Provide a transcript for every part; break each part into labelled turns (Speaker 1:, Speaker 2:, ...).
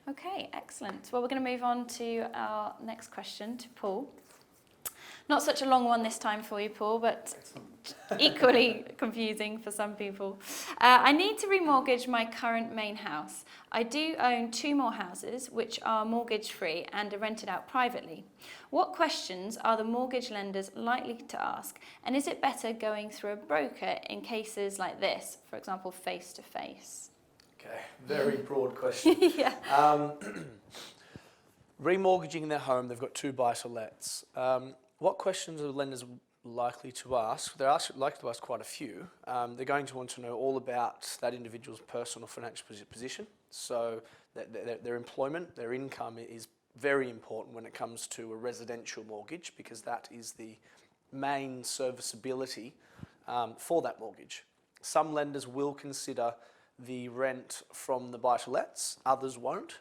Speaker 1: Okay, excellent. Well, we're going to move on to our next question to Paul. Not such a long one this time for you, Paul, but equally confusing for some people. I need to remortgage my current main house. I do own 2 more houses, which are mortgage-free and are rented out privately. What questions are the mortgage lenders likely to ask? And is it better going through a broker in cases like this, for example, face-to-face?
Speaker 2: Okay, very broad question.
Speaker 1: Yeah.
Speaker 2: Remortgaging their home, they've got 2 buy-to-lets. What questions are the lenders likely to ask? They're likely to ask quite a few. They're going to want to know all about that individual's personal financial position. So their employment, their income is very important when it comes to a residential mortgage, because that is the main serviceability for that mortgage. Some lenders will consider the rent from the buy-to-lets, others won't.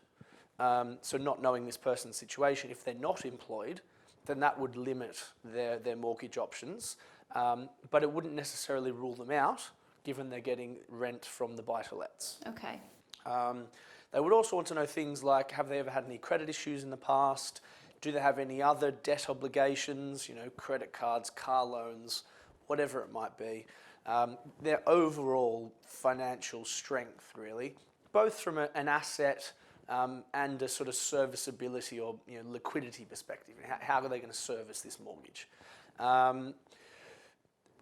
Speaker 2: So not knowing this person's situation, if they're not employed, then that would limit their mortgage options. But it wouldn't necessarily rule them out, given they're getting rent from the buy-to-lets.
Speaker 1: Okay.
Speaker 2: They would also want to know things like, have they ever had any credit issues in the past? Do they have any other debt obligations, credit cards, car loans, whatever it might be? Their overall financial strength, really, both from an asset and a sort of serviceability or liquidity perspective. How are they going to service this mortgage?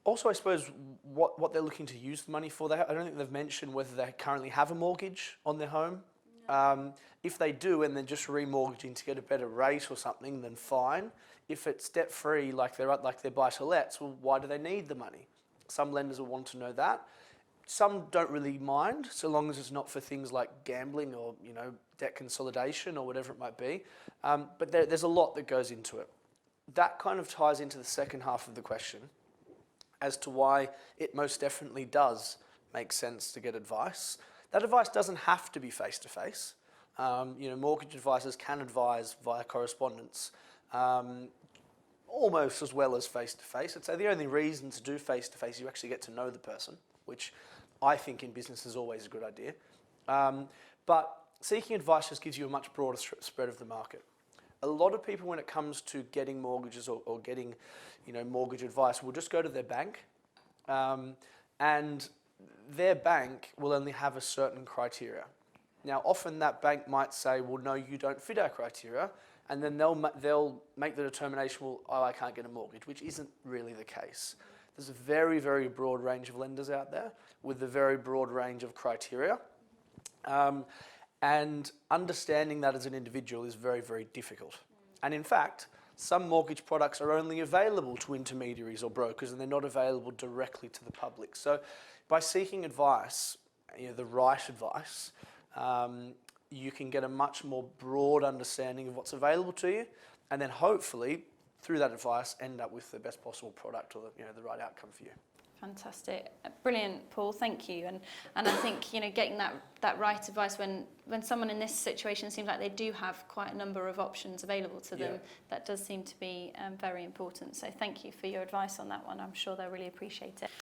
Speaker 2: Also, I suppose, what they're looking to use the money for. I don't think they've mentioned whether they currently have a mortgage on their home. No. If they do and they're just remortgaging to get a better rate or something, then fine. If it's debt-free, like their buy-to-lets, well, why do they need the money? Some lenders will want to know that. Some don't really mind, so long as it's not for things like gambling or debt consolidation or whatever it might be. But there's a lot that goes into it. That kind of ties into the second half of the question as to why it most definitely does make sense to get advice. That advice doesn't have to be face-to-face. Mortgage advisors can advise via correspondence almost as well as face-to-face. I'd say the only reason to do face-to-face is you actually get to know the person, which I think in business is always a good idea. But seeking advice just gives you a much broader spread of the market. A lot of people, when it comes to getting mortgages or getting mortgage advice, will just go to their bank, and their bank will only have a certain criteria. Now, often that bank might say, well, no, you don't fit our criteria, and then they'll make the determination, well, oh, I can't get a mortgage, which isn't really the case. There's a very, very broad range of lenders out there with a very broad range of criteria. And understanding that as an individual is very, very difficult. And in fact, some mortgage products are only available to intermediaries or brokers, and they're not available directly to the public. So by seeking advice, the right advice, you can get a much more broad understanding of what's available to you, and then hopefully, through that advice, end up with the best possible product or the right outcome for you.
Speaker 1: Fantastic. Brilliant, Paul. Thank you. And I think, getting that right advice when someone in this situation seems like they do have quite a number of options available to them, that does seem to be very important. So thank you for your advice on that one. I'm sure they'll really appreciate it.